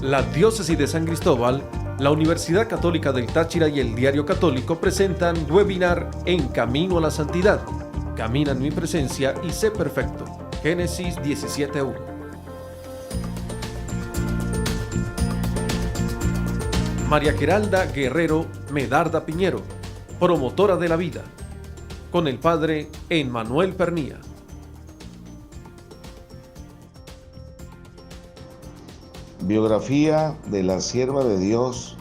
La Diócesis de San Cristóbal, la Universidad Católica del Táchira y el Diario Católico presentan webinar En Camino a la Santidad. Camina en mi presencia y sé perfecto. Génesis 17:1. María Geralda Guerrero Medarda Piñero, promotora de la vida, con el padre Emmanuel Pernía. Biografía de la sierva de Dios,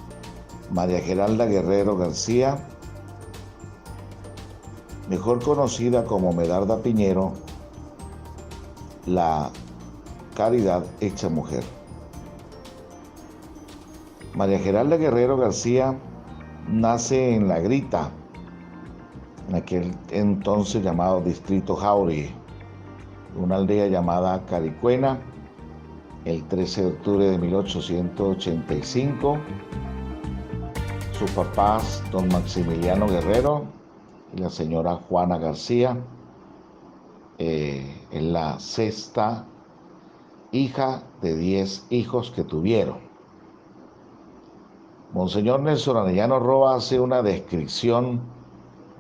María Geralda Guerrero García, mejor conocida como Medarda Piñero, la caridad hecha mujer. María Geralda Guerrero García nace en La Grita, en aquel entonces llamado Distrito Jauregui, una aldea llamada Caricuena, el 13 de octubre de 1885. Sus papás, don Maximiliano Guerrero y la señora Juana García, es la sexta hija de 10 hijos que tuvieron. Monseñor Nelson Arellano Roa hace una descripción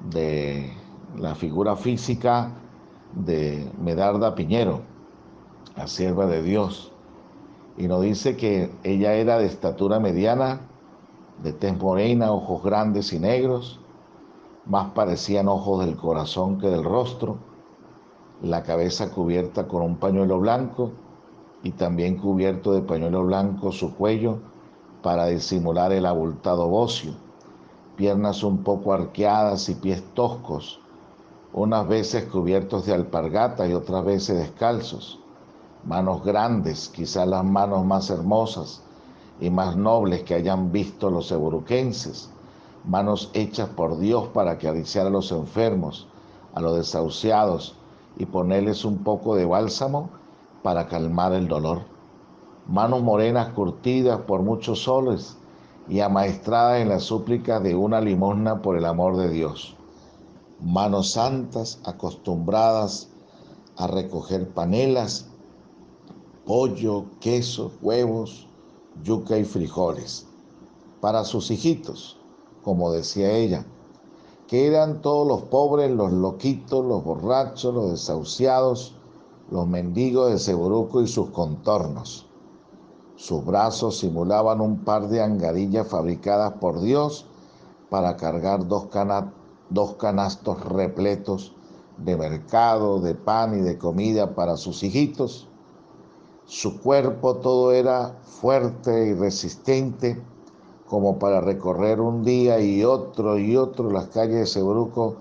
de la figura física de Medarda Piñero, la sierva de Dios, y nos dice que ella era de estatura mediana, de tez morena, ojos grandes y negros, más parecían ojos del corazón que del rostro, la cabeza cubierta con un pañuelo blanco y también cubierto de pañuelo blanco su cuello para disimular el abultado bocio, piernas un poco arqueadas y pies toscos, unas veces cubiertos de alpargatas y otras veces descalzos, manos grandes, quizás las manos más hermosas y más nobles que hayan visto los eburuquenses, manos hechas por Dios para acariciar a los enfermos, a los desahuciados y ponerles un poco de bálsamo para calmar el dolor. Manos morenas curtidas por muchos soles y amaestradas en las súplicas de una limosna por el amor de Dios. Manos santas acostumbradas a recoger panelas, pollo, queso, huevos, yuca y frijoles para sus hijitos, como decía ella, que eran todos los pobres, los loquitos, los borrachos, los desahuciados, los mendigos de Seboruco y sus contornos. Sus brazos simulaban un par de angarillas fabricadas por Dios para cargar dos canastos repletos de mercado, de pan y de comida para sus hijitos. Su cuerpo todo era fuerte y resistente, como para recorrer un día y otro las calles de Seboruco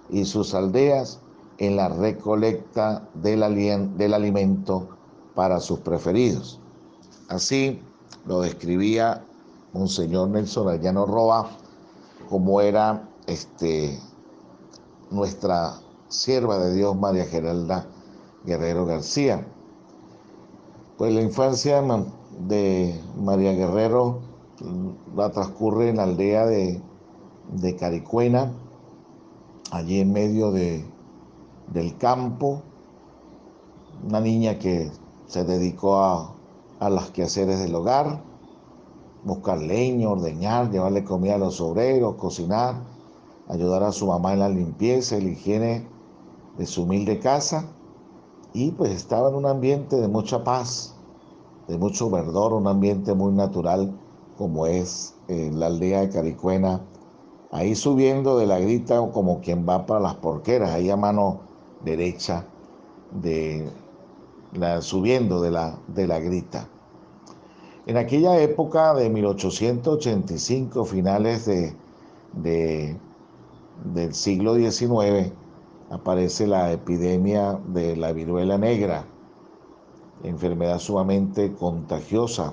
y sus aldeas en la recolecta del alimento para sus preferidos. Así lo describía Monseñor Nelson Arellano Roa, como era nuestra sierva de Dios María Geralda Guerrero García. Pues la infancia de María Guerrero la transcurre en la aldea de Caricuena, allí en medio del campo, una niña que se dedicó a los quehaceres del hogar, buscar leña, ordeñar, llevarle comida a los obreros, cocinar, ayudar a su mamá en la limpieza y la higiene de su humilde casa, y pues estaba en un ambiente de mucha paz, de mucho verdor, un ambiente muy natural como es la aldea de Caricuena, ahí subiendo de La Grita como quien va para las Porqueras, ahí a mano derecha, subiendo de la Grita. En aquella época de 1885, finales del siglo XIX, aparece la epidemia de la viruela negra, enfermedad sumamente contagiosa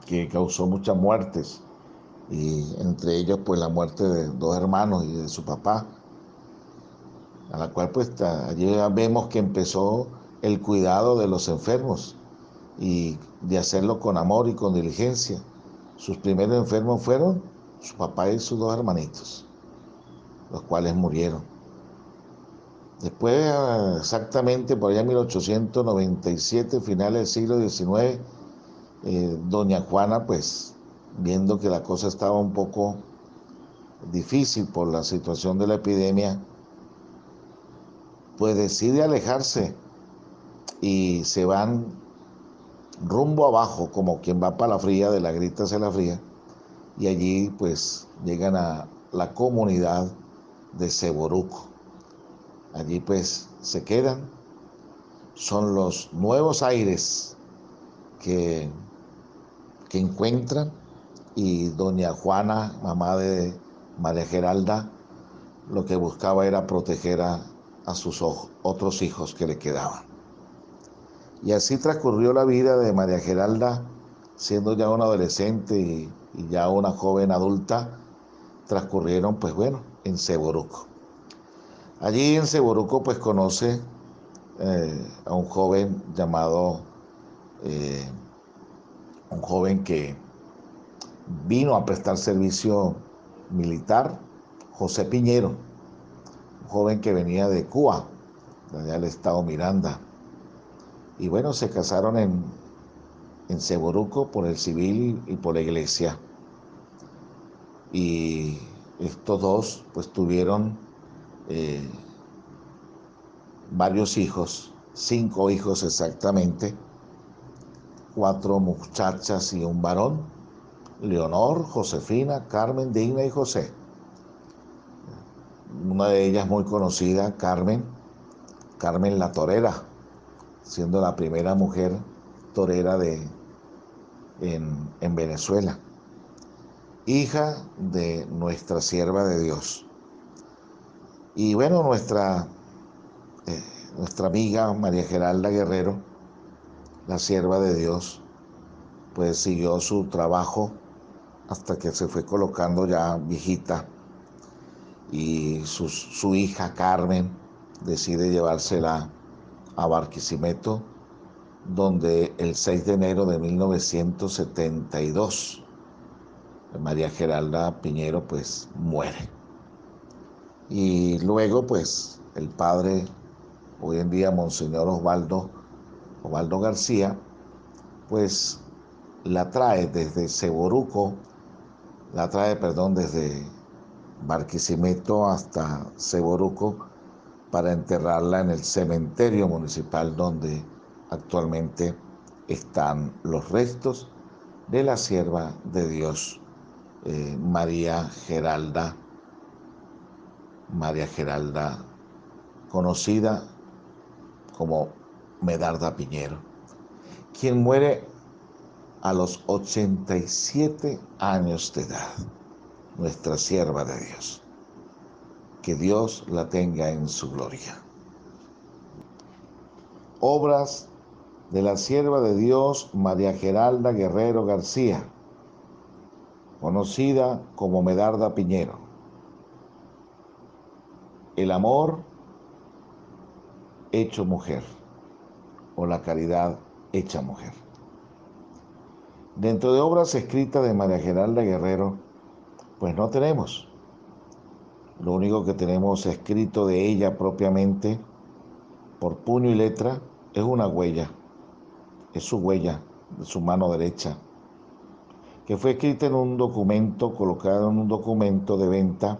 que causó muchas muertes, y entre ellos pues la muerte de 2 hermanos y de su papá, a la cual pues allí vemos que empezó el cuidado de los enfermos y de hacerlo con amor y con diligencia. Sus primeros enfermos fueron su papá y sus 2 hermanitos, los cuales murieron. Después, exactamente por allá en 1897, finales del siglo XIX, Doña Juana, pues viendo que la cosa estaba un poco difícil por la situación de la epidemia, pues decide alejarse y se van rumbo abajo, como quien va para la fría, de la grita hacia la fría, y allí pues llegan a la comunidad de Seboruco. Allí pues se quedan, son los nuevos aires que, que encuentran, y doña Juana, mamá de María Geralda, lo que buscaba era proteger a sus otros hijos que le quedaban. Y así transcurrió la vida de María Geralda, siendo ya una adolescente y ya una joven adulta. Transcurrieron, pues bueno, en Seboruco. Allí en Seboruco, pues conoce a un joven llamado, eh, un joven que vino a prestar servicio militar, José Piñero, un joven que venía de Cuba, de allá del estado Miranda. Y bueno, se casaron en Seboruco por el civil y por la iglesia. Y estos dos pues tuvieron eh, varios hijos, 5 hijos exactamente, 4 muchachas y un varón: Leonor, Josefina, Carmen, Digna y José. Una de ellas muy conocida, Carmen la Torera, siendo la primera mujer torera en Venezuela, hija de nuestra sierva de Dios. Y bueno, nuestra amiga María Geralda Guerrero, la sierva de Dios, pues siguió su trabajo hasta que se fue colocando ya viejita, y su hija Carmen decide llevársela a Barquisimeto, donde el 6 de enero de 1972 María Geralda Piñero pues muere. Y luego pues el padre, hoy en día Monseñor Osvaldo García, pues la trae desde Seboruco, desde Barquisimeto hasta Seboruco, para enterrarla en el cementerio municipal donde actualmente están los restos de la sierva de Dios, María Geralda, conocida como Medarda Piñero, quien muere a los 87 años de edad, nuestra sierva de Dios. Que Dios la tenga en su gloria. Obras de la sierva de Dios María Geralda Guerrero García, conocida como Medarda Piñero. El amor hecho mujer, o la caridad hecha mujer. Dentro de obras escritas de María Geralda Guerrero, pues no tenemos. Lo único que tenemos escrito de ella propiamente, por puño y letra, es una huella. Es su huella de su mano derecha, que fue escrita en un documento, colocado en un documento de venta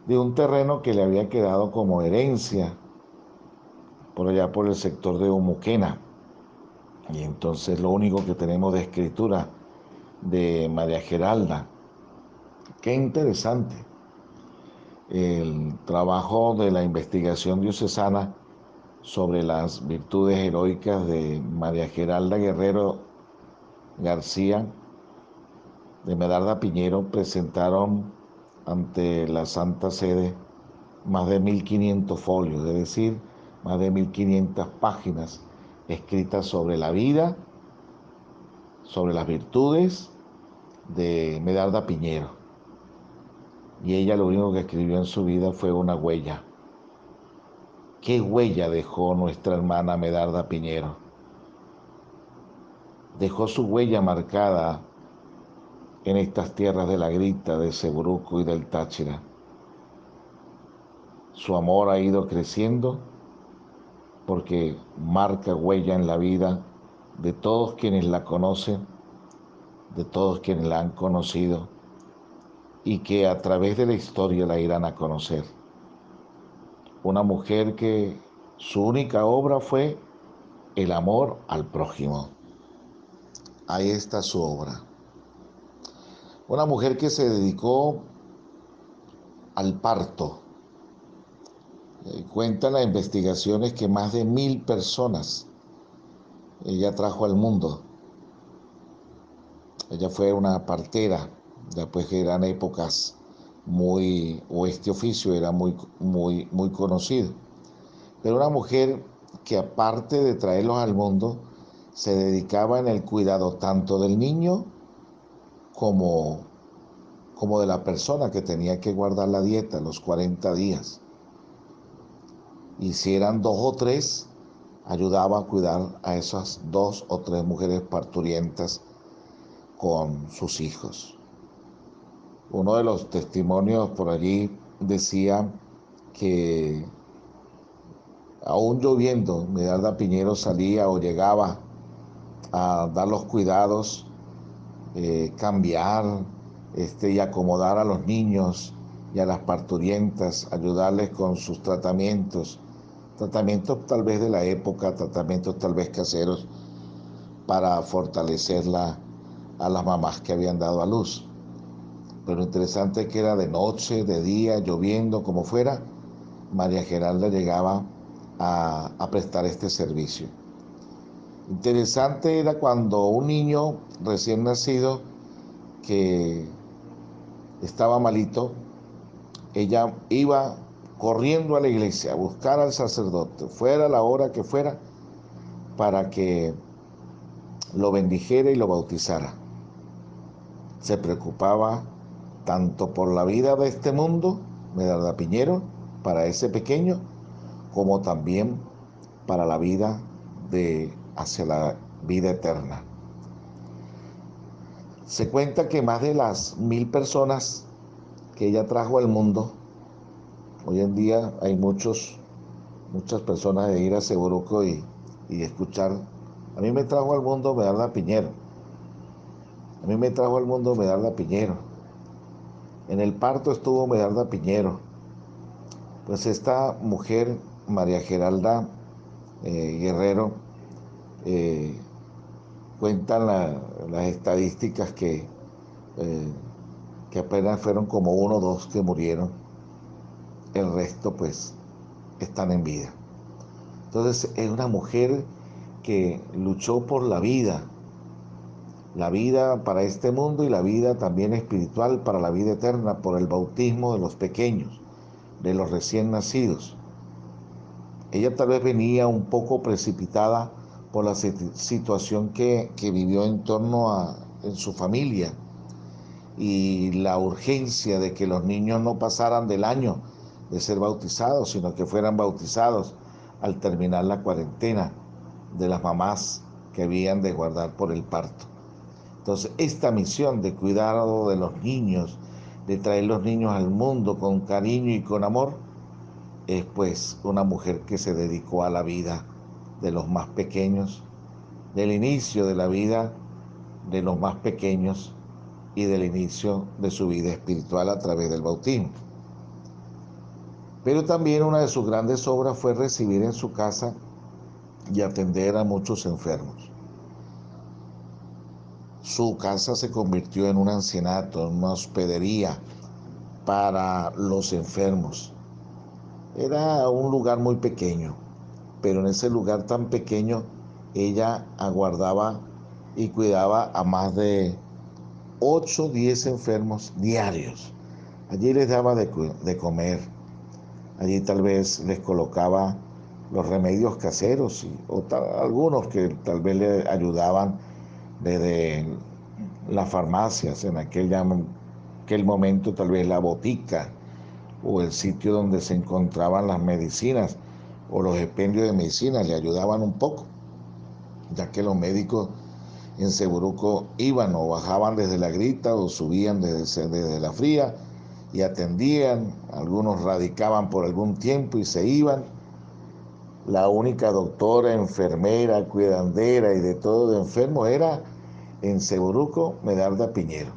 de un terreno que le había quedado como herencia por allá por el sector de Umuquena. Y entonces lo único que tenemos de escritura de María Geralda. Qué interesante el trabajo de la investigación diocesana sobre las virtudes heroicas de María Geralda Guerrero García, de Medarda Piñero. Presentaron ante la Santa Sede más de 1500 folios, es decir, más de 1500 páginas escritas sobre la vida, sobre las virtudes de Medarda Piñero. Y ella lo único que escribió en su vida fue una huella. ¿Qué huella dejó nuestra hermana Medarda Piñero? Dejó su huella marcada en estas tierras de la Grita, de Seboruco y del Táchira. Su amor ha ido creciendo porque marca huella en la vida de todos quienes la conocen, de todos quienes la han conocido y que a través de la historia la irán a conocer. Una mujer que su única obra fue el amor al prójimo. Ahí está su obra. Una mujer que se dedicó al parto. Cuentan las investigaciones que más de 1000 personas ella trajo al mundo. Ella fue una partera, después que eran épocas o este oficio era muy conocido. Pero una mujer que aparte de traerlos al mundo, se dedicaba en el cuidado tanto del niño como, como de la persona que tenía que guardar la dieta los 40 días. Y si eran 2 o 3, ayudaba a cuidar a esas 2 o 3 mujeres parturientas con sus hijos. Uno de los testimonios por allí decía que aún lloviendo, Medarda Piñero salía o llegaba a dar los cuidados, cambiar y acomodar a los niños y a las parturientas, ayudarles con sus tratamientos tal vez de la época, tratamientos tal vez caseros para fortalecerla a las mamás que habían dado a luz. Pero lo interesante es que era de noche, de día, lloviendo, como fuera, María Geralda llegaba a prestar este servicio. Interesante era cuando un niño recién nacido que estaba malito, ella iba corriendo a la iglesia a buscar al sacerdote, fuera la hora que fuera, para que lo bendijera y lo bautizara. Se preocupaba tanto por la vida de este mundo, Medarda Piñero, para ese pequeño, como también para la vida hacia la vida eterna. Se cuenta que más de las 1000 personas que ella trajo al mundo, hoy en día hay muchas personas de ir a Seboruco y escuchar. A mí me trajo al mundo Medarda Piñero. A mí me trajo al mundo Medarda Piñero. En el parto estuvo Medarda Piñero. Pues esta mujer, María Geralda Guerrero, cuentan las estadísticas que apenas fueron como 1 o 2 que murieron. El resto pues están en vida. Entonces es una mujer que luchó por la vida para este mundo y la vida también espiritual para la vida eterna, por el bautismo de los pequeños, de los recién nacidos. Ella tal vez venía un poco precipitada por la situación que vivió en su familia y la urgencia de que los niños no pasaran del año de ser bautizados, sino que fueran bautizados al terminar la cuarentena de las mamás que habían de guardar por el parto. Entonces, esta misión de cuidado de los niños, de traer los niños al mundo con cariño y con amor, es pues una mujer que se dedicó a la vida de los más pequeños, del inicio de la vida de los más pequeños y del inicio de su vida espiritual a través del bautismo. Pero también una de sus grandes obras fue recibir en su casa y atender a muchos enfermos. Su casa se convirtió en un ancianato, en una hospedería para los enfermos. Era un lugar muy pequeño, pero en ese lugar tan pequeño ella aguardaba y cuidaba a más de 8 o 10 enfermos diarios. Allí les daba de comer, allí tal vez les colocaba los remedios caseros algunos que tal vez le ayudaban desde las farmacias, en aquel momento tal vez la botica o el sitio donde se encontraban las medicinas o los expendios de medicinas le ayudaban un poco, ya que los médicos en Seboruco iban o bajaban desde la Grita o subían desde la Fría y atendían. Algunos radicaban por algún tiempo y se iban, la única doctora, enfermera, cuidandera y de todo de enfermo era en Seboruco Medarda Piñero.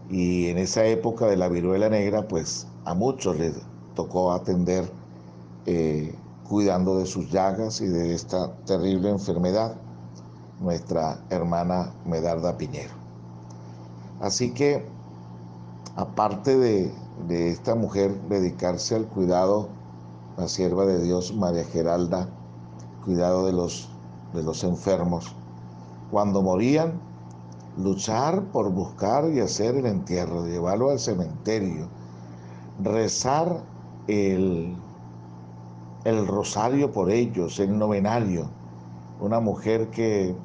Y en esa época de la viruela negra, pues a muchos les tocó atender cuidando de sus llagas y de esta terrible enfermedad, nuestra hermana Medarda Piñero. Así que, aparte de esta mujer dedicarse al cuidado, la sierva de Dios, María Geralda, cuidado de los enfermos, cuando morían, luchar por buscar y hacer el entierro, llevarlo al cementerio, rezar el, el rosario por ellos, el novenario. Una mujer que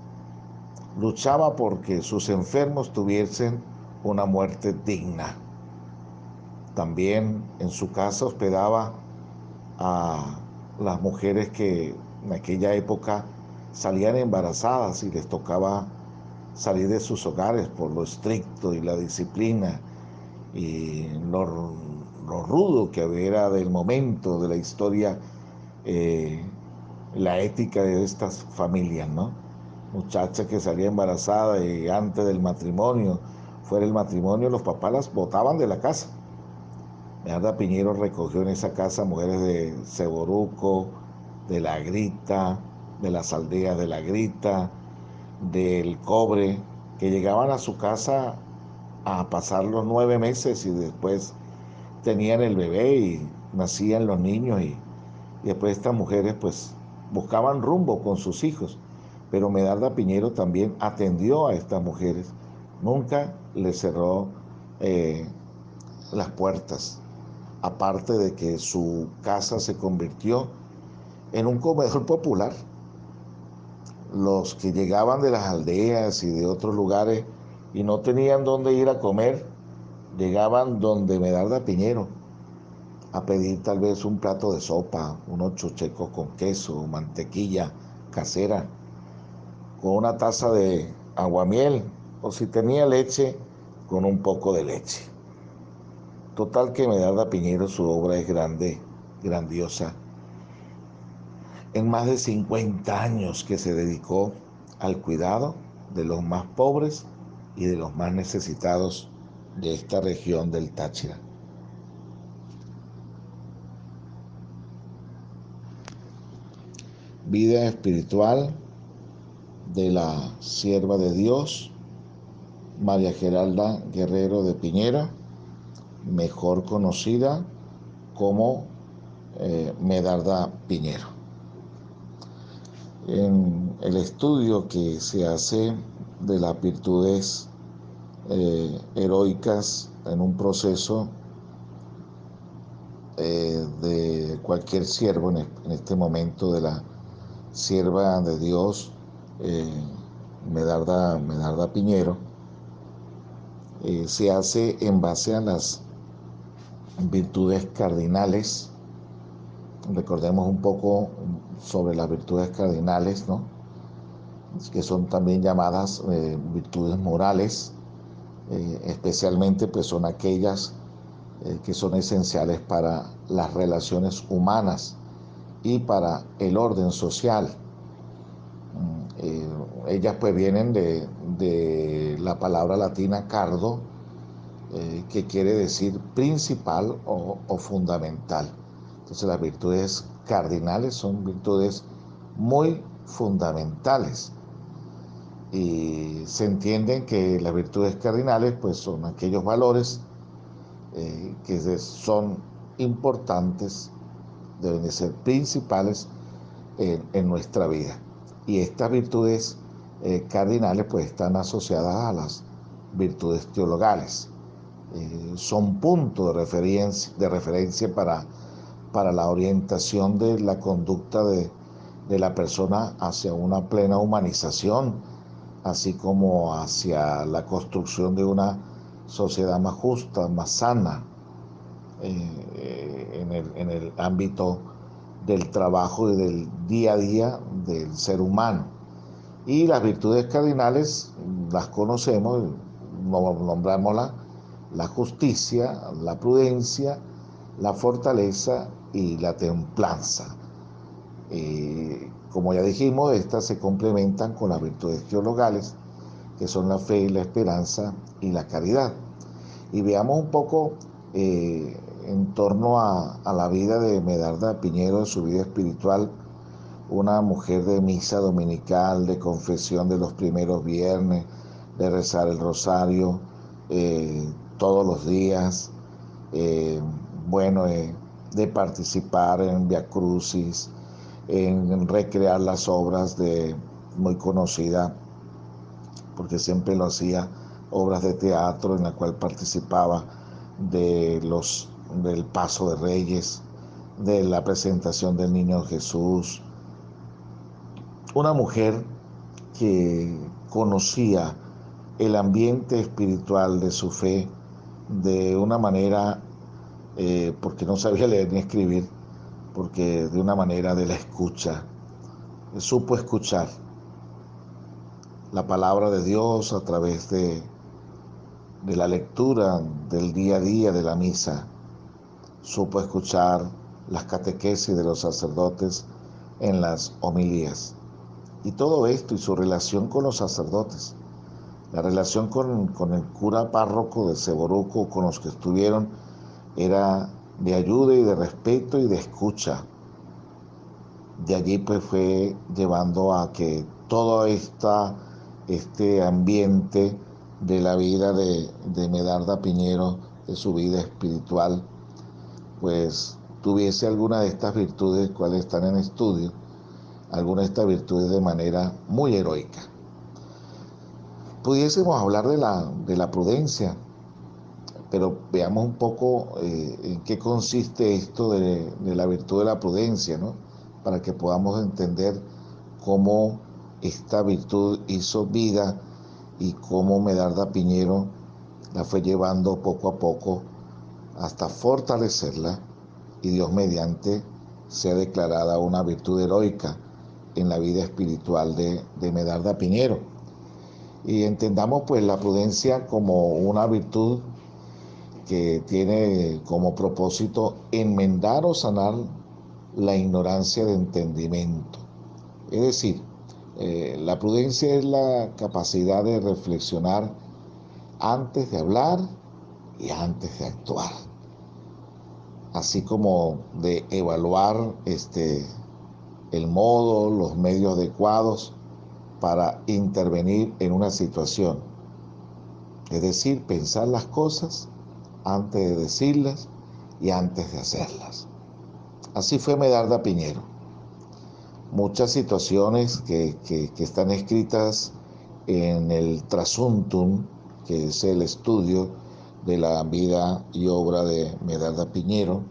luchaba porque sus enfermos tuviesen una muerte digna. También en su casa hospedaba a las mujeres que en aquella época salían embarazadas y les tocaba salir de sus hogares por lo estricto y la disciplina y lo rudo que era del momento de la historia, la ética de estas familias, ¿no? Muchacha que salía embarazada y antes del matrimonio, fuera el matrimonio, los papás las botaban de la casa. Medarda Piñero recogió en esa casa mujeres de Seboruco, de La Grita, de las aldeas de La Grita, del Cobre, que llegaban a su casa a pasar los 9 meses y después tenían el bebé y nacían los niños y después estas mujeres pues buscaban rumbo con sus hijos. Pero Medarda Piñero también atendió a estas mujeres, nunca les cerró las puertas, aparte de que su casa se convirtió en un comedor popular. Los que llegaban de las aldeas y de otros lugares y no tenían dónde ir a comer, llegaban donde Medarda Piñero a pedir tal vez un plato de sopa, unos chuchecos con queso, mantequilla casera, con una taza de aguamiel, o si tenía leche, con un poco de leche. Total que Medarda Piñero, su obra es grande, grandiosa. En más de 50 años que se dedicó al cuidado de los más pobres y de los más necesitados de esta región del Táchira. Vida espiritual de la sierva de Dios, María Geralda Guerrero de Piñera, mejor conocida como Medarda Piñero. En el estudio que se hace de las virtudes heroicas en un proceso de cualquier siervo, en este momento de la sierva de Dios, Medarda Piñero, se hace en base a las virtudes cardinales. Recordemos un poco sobre las virtudes cardinales, ¿no? Que son también llamadas virtudes morales, especialmente pues son aquellas que son esenciales para las relaciones humanas y para el orden social. Ellas pues vienen de la palabra latina cardo, que quiere decir principal o fundamental. Entonces las virtudes cardinales son virtudes muy fundamentales. Y se entienden que las virtudes cardinales pues son aquellos valores que son importantes, deben de ser principales en nuestra vida. Y estas virtudes cardinales pues están asociadas a las virtudes teologales. Son puntos de referencia para la orientación de la conducta de la persona hacia una plena humanización, así como hacia la construcción de una sociedad más justa, más sana, en el ámbito del trabajo y del día a día del ser humano. Y las virtudes cardinales las conocemos, nombrámoslas: la justicia, la prudencia, la fortaleza y la templanza. Como ya dijimos, estas se complementan con las virtudes teologales, que son la fe, la esperanza y la caridad. Y veamos un poco en torno a la vida de Medarda Piñero, de su vida espiritual, una mujer de misa dominical, de confesión de los primeros viernes, de rezar el rosario todos los días, eh, bueno, de participar en Via Crucis, en recrear las obras de muy conocida, porque siempre lo hacía, obras de teatro en la cual participaba del Paso de Reyes, de la presentación del Niño Jesús. Una mujer que conocía el ambiente espiritual de su fe de una manera, porque no sabía leer ni escribir, porque de una manera de la escucha, supo escuchar la palabra de Dios a través de la lectura del día a día de la misa, supo escuchar las catequesis de los sacerdotes en las homilías. Y todo esto y su relación con los sacerdotes, la relación con el cura párroco de Seboruco, con los que estuvieron, era de ayuda y de respeto y de escucha. De allí pues fue llevando a que todo este ambiente de la vida de Medarda Piñero, de su vida espiritual, pues tuviese alguna de estas virtudes cuales están en estudio, algunas de estas virtudes de manera muy heroica. Pudiésemos hablar de la prudencia, pero veamos un poco en qué consiste esto de la virtud de la prudencia, ¿no? Para que podamos entender cómo esta virtud hizo vida y cómo Medarda Piñero la fue llevando poco a poco hasta fortalecerla y Dios mediante sea declarada una virtud heroica en la vida espiritual de Medarda Piñero. Y entendamos pues la prudencia como una virtud que tiene como propósito enmendar o sanar la ignorancia de entendimiento. Es decir, la prudencia es la capacidad de reflexionar antes de hablar y antes de actuar, así como de evaluar el modo, los medios adecuados para intervenir en una situación. Es decir, pensar las cosas antes de decirlas y antes de hacerlas. Así fue Medarda Piñero. Muchas situaciones que están escritas en el Trasuntum, que es el estudio de la vida y obra de Medarda Piñero,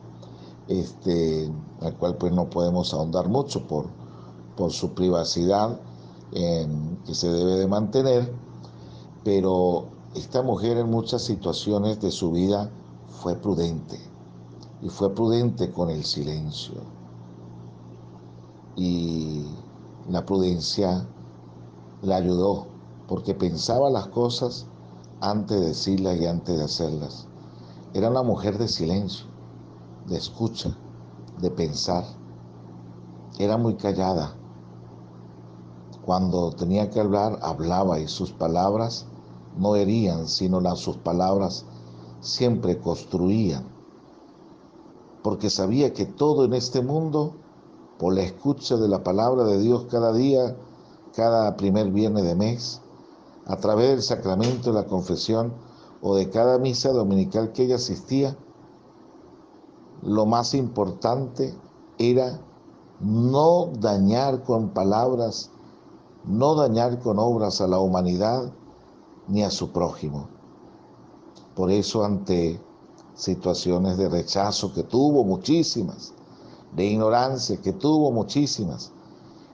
al cual pues no podemos ahondar mucho por su privacidad que se debe de mantener, pero esta mujer en muchas situaciones de su vida fue prudente, y fue prudente con el silencio. Y la prudencia la ayudó, porque pensaba las cosas antes de decirlas y antes de hacerlas. Era una mujer de silencio, de escucha, de pensar. Era muy callada. Cuando tenía que hablar, hablaba, y sus palabras no herían, sino sus palabras siempre construían, porque sabía que todo en este mundo, por la escucha de la palabra de Dios cada día, cada primer viernes de mes, a través del sacramento de la confesión o de cada misa dominical que ella asistía, lo más importante era no dañar con palabras, no dañar con obras a la humanidad ni a su prójimo. Por eso, ante situaciones de rechazo, que tuvo muchísimas, de ignorancia, que tuvo muchísimas,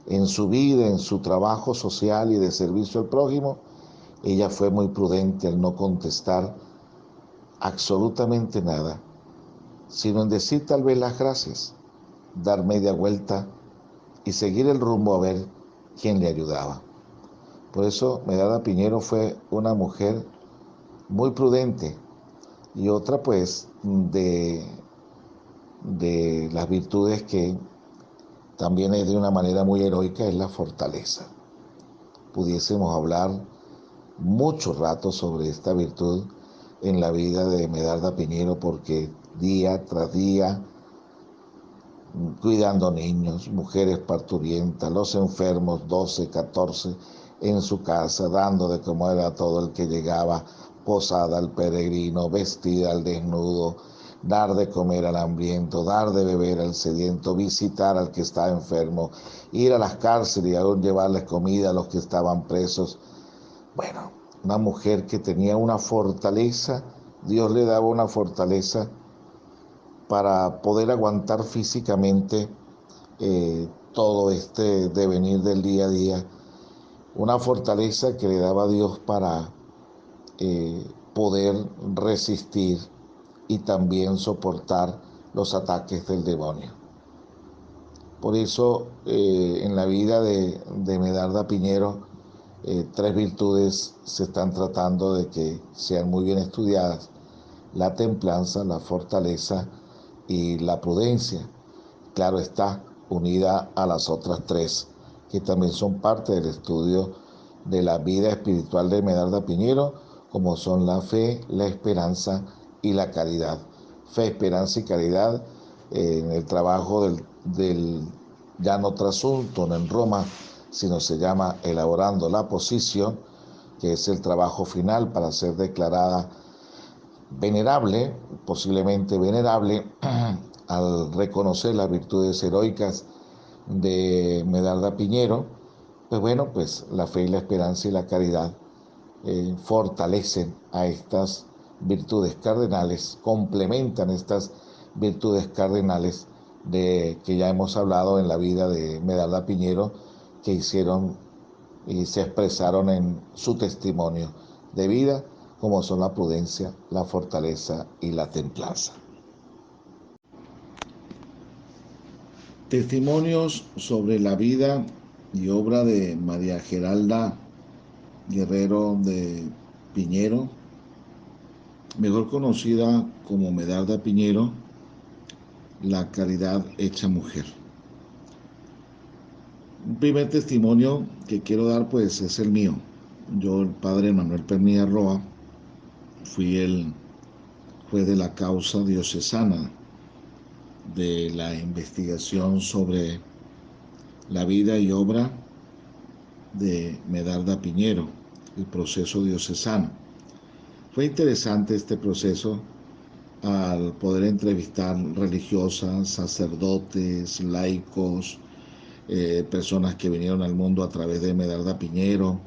en su vida, en su trabajo social y de servicio al prójimo, ella fue muy prudente al no contestar absolutamente nada, sino en decir tal vez las gracias, dar media vuelta y seguir el rumbo a ver quién le ayudaba. Por eso Medarda Piñero fue una mujer muy prudente, y otra pues de las virtudes que también es de una manera muy heroica, es la fortaleza. Pudiésemos hablar mucho rato sobre esta virtud en la vida de Medarda Piñero, porque día tras día, cuidando niños, mujeres parturientas, los enfermos, 12, 14, en su casa, dando de comer a todo el que llegaba, posada al peregrino, vestida al desnudo, dar de comer al hambriento, dar de beber al sediento, visitar al que está enfermo, ir a las cárceles y aún llevarles comida a los que estaban presos. Bueno, una mujer que tenía una fortaleza, Dios le daba una fortaleza para poder aguantar físicamente todo este devenir del día a día, una fortaleza que le daba a Dios para poder resistir y también soportar los ataques del demonio. Por eso en la vida de Medarda Piñero, tres virtudes se están tratando de que sean muy bien estudiadas: la templanza, la fortaleza y la prudencia. Claro está, unida a las otras tres, que también son parte del estudio de la vida espiritual de Medarda Piñero, como son la fe, la esperanza y la caridad. Fe, esperanza y caridad en el trabajo del ya no trasunto en Roma, sino se llama elaborando la posición, que es el trabajo final para ser declarada venerable, posiblemente venerable, al reconocer las virtudes heroicas de Medarda Piñero. Pues bueno, pues la fe y la esperanza y la caridad fortalecen a estas virtudes cardenales, complementan estas virtudes cardenales de que ya hemos hablado en la vida de Medarda Piñero, que hicieron y se expresaron en su testimonio de vida, como son la prudencia, la fortaleza y la templanza. Testimonios sobre la vida y obra de María Geralda Guerrero de Piñero, mejor conocida como Medarda Piñero, la caridad hecha mujer. Un primer testimonio que quiero dar pues es el mío. Yo, el padre Manuel Pernilla Roa, fui el juez de la causa diocesana de la investigación sobre la vida y obra de Medarda Piñero, el proceso diocesano. Fue interesante este proceso al poder entrevistar religiosas, sacerdotes, laicos, personas que vinieron al mundo a través de Medarda Piñero,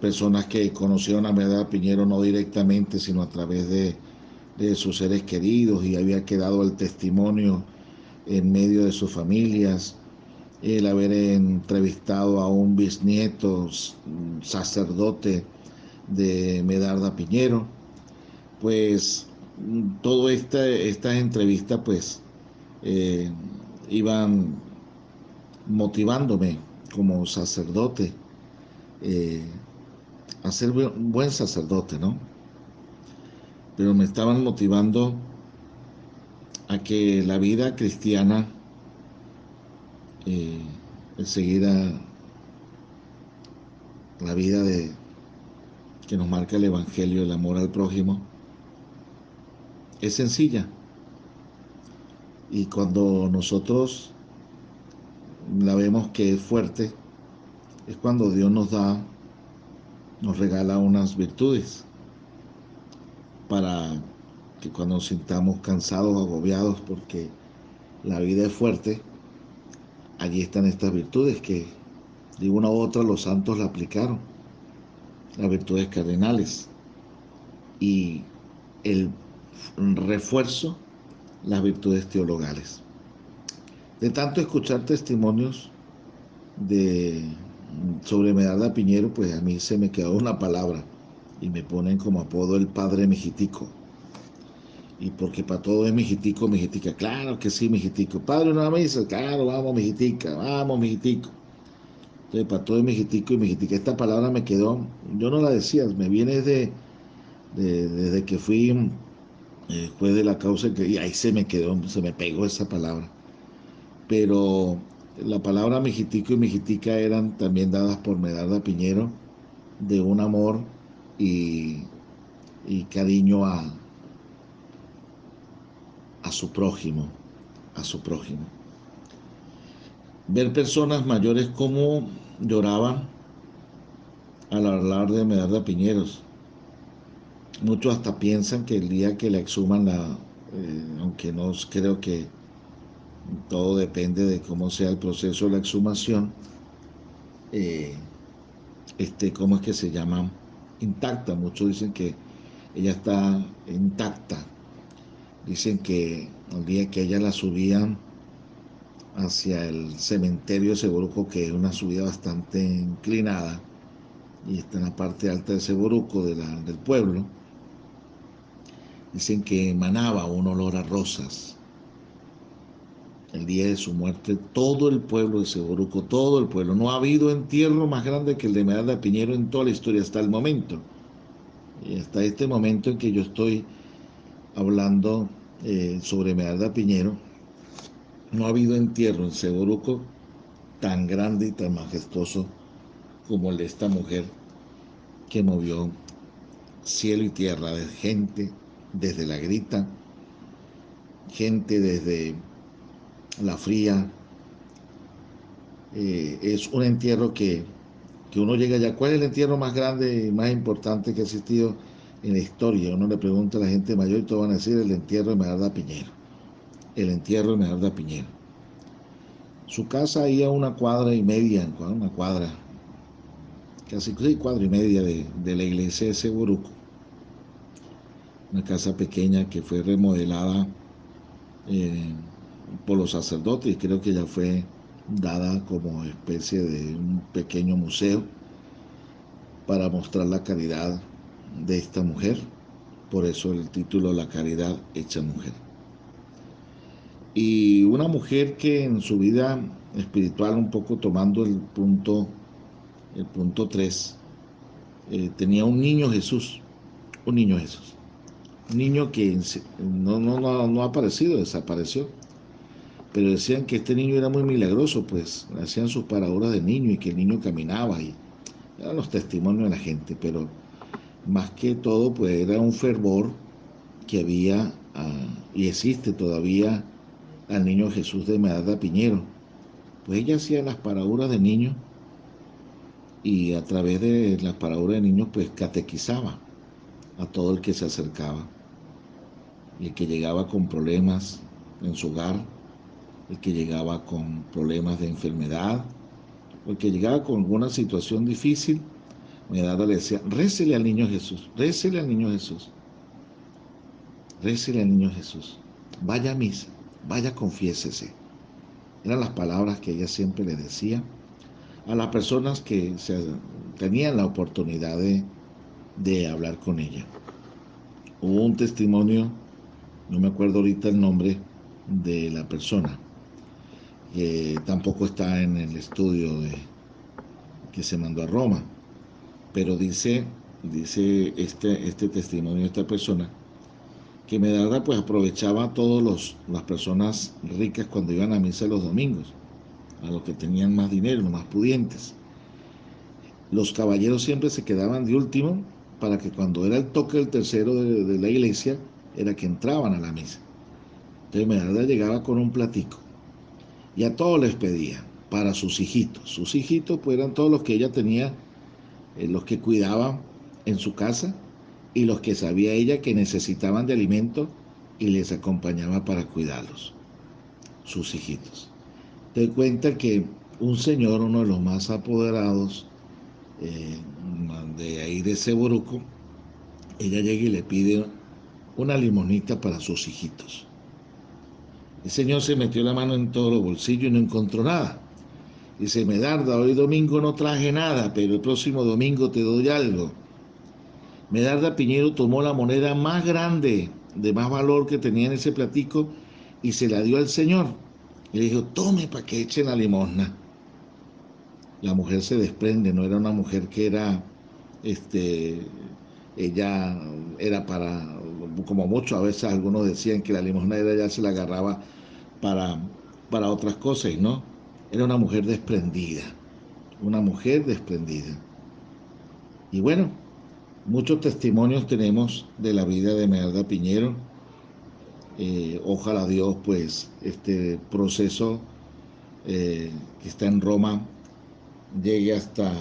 personas que conocieron a Medarda Piñero no directamente, sino a través de sus seres queridos, y había quedado el testimonio en medio de sus familias, el haber entrevistado a un bisnieto sacerdote de Medarda Piñero. Pues todas estas entrevistas pues eh, iban motivándome como sacerdote a ser un buen sacerdote, ¿no? Pero me estaban motivando a que la vida cristiana, eh, enseguida la vida que nos marca el Evangelio, el amor al prójimo, es sencilla. Y cuando nosotros la vemos que es fuerte, es cuando Dios nos regala unas virtudes para que cuando nos sintamos cansados, agobiados, porque la vida es fuerte, allí están estas virtudes que de una u otra los santos la aplicaron, las virtudes cardinales, y el refuerzo, las virtudes teologales. De tanto escuchar testimonios de, sobre Medarda Piñero, pues a mí se me quedó una palabra y me ponen como apodo el padre Mijitico. Y porque para todo es Mijitico, Mijitica. Claro que sí, Mijitico. Padre, una misa, claro, vamos, Mijitica, vamos, Mijitico. Entonces, para todo es Mijitico y Mijitica. Esta palabra me quedó, yo no la decía, me viene desde que fui juez de la causa, y ahí se me quedó, se me pegó esa palabra. pero la palabra mijitico y mijitica eran también dadas por Medarda Piñero de un amor y, y cariño a su prójimo, a su prójimo. Ver personas mayores cómo lloraban al hablar de Medarda Piñeros. Muchos hasta piensan que el día que la exhuman, aunque no creo que todo depende de cómo sea el proceso de la exhumación, eh, ¿cómo es que se llama? Intacta. Muchos dicen que ella está intacta. Dicen que el día que ella la subían hacia el cementerio de Seboruco, que es una subida bastante inclinada, y está en la parte alta de Seboruco, del pueblo, dicen que emanaba un olor a rosas. El día de su muerte, todo el pueblo de Seboruco, todo el pueblo, no ha habido entierro más grande que el de Medarda Piñero en toda la historia hasta el momento. Y hasta este momento en que yo estoy hablando sobre Medarda Piñero, no ha habido entierro en Seboruco tan grande y tan majestuoso como el de esta mujer que movió cielo y tierra, de gente desde la Grita, gente desde la Fría. Es un entierro que uno llega allá. ¿Cuál es el entierro más grande y más importante que ha existido en la historia? Uno le pregunta a la gente mayor y todos van a decir el entierro de Medarda Piñero. El entierro de Medarda Piñero. Su casa ahí a una cuadra y media, una cuadra, casi cuadra y media de la iglesia de Seboruco. Una casa pequeña que fue remodelada eh, por los sacerdotes y creo que ya fue dada como especie de un pequeño museo para mostrar la caridad de esta mujer. Por eso el título La caridad hecha mujer. Y una mujer que en su vida espiritual, un poco tomando el punto 3, tenía un niño Jesús, un niño Jesús, un niño que no ha aparecido, desapareció, pero decían que este niño era muy milagroso, pues hacían sus paradoras de niño y que el niño caminaba y eran los testimonios de la gente, pero más que todo pues era un fervor que había y existe todavía al niño Jesús de Medarda Piñero. Pues ella hacía las paraduras de niño y a través de las paraduras de niños pues catequizaba a todo el que se acercaba y el que llegaba con problemas en su hogar, el que llegaba con problemas de enfermedad, o el que llegaba con alguna situación difícil, Medarda le decía, récele al niño Jesús, récele al niño Jesús, récele al niño Jesús, vaya a misa, vaya confiésese. Eran las palabras que ella siempre le decía a las personas que tenían la oportunidad de hablar con ella. Hubo un testimonio, no me acuerdo ahorita el nombre de la persona, que tampoco está en el estudio que se mandó a Roma, pero dice este testimonio de esta persona, que Medarda pues aprovechaba a todas las personas ricas cuando iban a misa los domingos, a los que tenían más dinero, los más pudientes. Los caballeros siempre se quedaban de último para que cuando era el toque del tercero de la iglesia, era que entraban a la misa. Entonces Medarda llegaba con un platico y a todos les pedía para sus hijitos. Sus hijitos pues eran todos los que ella tenía, los que cuidaba en su casa y los que sabía ella que necesitaban de alimento y les acompañaba para cuidarlos, sus hijitos. Te cuenta que un señor, uno de los más apoderados eh, de ahí de Seboruco, ella llega y le pide una limonita para sus hijitos. El señor se metió la mano en todos los bolsillos y no encontró nada. Dice, Medarda, hoy domingo no traje nada, pero el próximo domingo te doy algo. Medarda Piñero tomó la moneda más grande, de más valor que tenía en ese platico, y se la dio al señor. Y le dijo, tome para que echen la limosna. La mujer se desprende, no era una mujer que era, este, ella era como mucho, a veces algunos decían que la limosna era, ella se la agarraba para, para otras cosas y no. Era una mujer desprendida, una mujer desprendida. Y bueno, muchos testimonios tenemos de la vida de Medarda Piñero. Ojalá Dios, pues, este proceso que está en Roma llegue hasta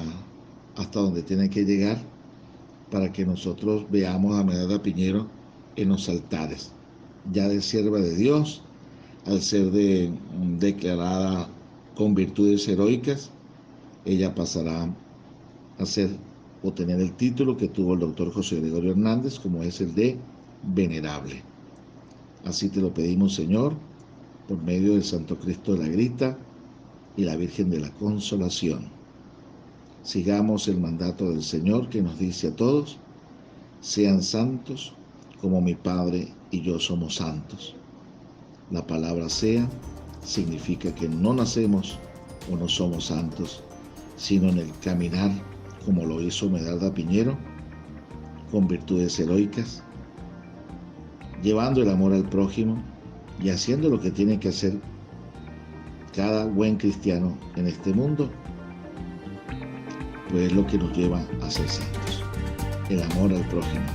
donde tiene que llegar para que nosotros veamos a Medarda Piñero en los altares, ya de sierva de Dios, al ser declarada con virtudes heroicas. Ella pasará a ser o tener el título que tuvo el doctor José Gregorio Hernández, como es el de venerable. Así te lo pedimos, Señor, por medio del Santo Cristo de la Grita y la Virgen de la Consolación. Sigamos el mandato del Señor que nos dice a todos: sean santos como mi Padre y yo somos santos. La palabra sea significa que no nacemos o no somos santos, sino en el caminar como lo hizo Medarda Piñero, con virtudes heroicas, llevando el amor al prójimo y haciendo lo que tiene que hacer cada buen cristiano en este mundo, pues es lo que nos lleva a ser santos, el amor al prójimo.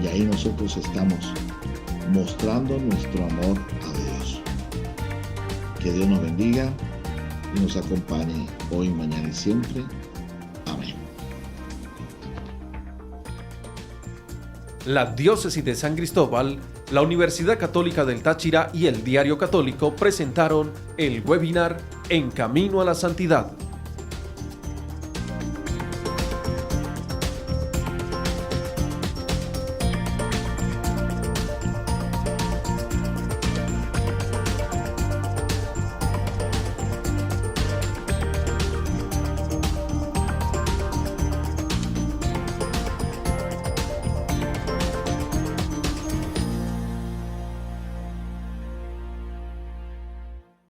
Y ahí nosotros estamos mostrando nuestro amor a Dios. Que Dios nos bendiga y nos acompañe hoy, mañana y siempre. Amén. La Diócesis de San Cristóbal, la Universidad Católica del Táchira y el Diario Católico presentaron el webinar En Camino a la Santidad.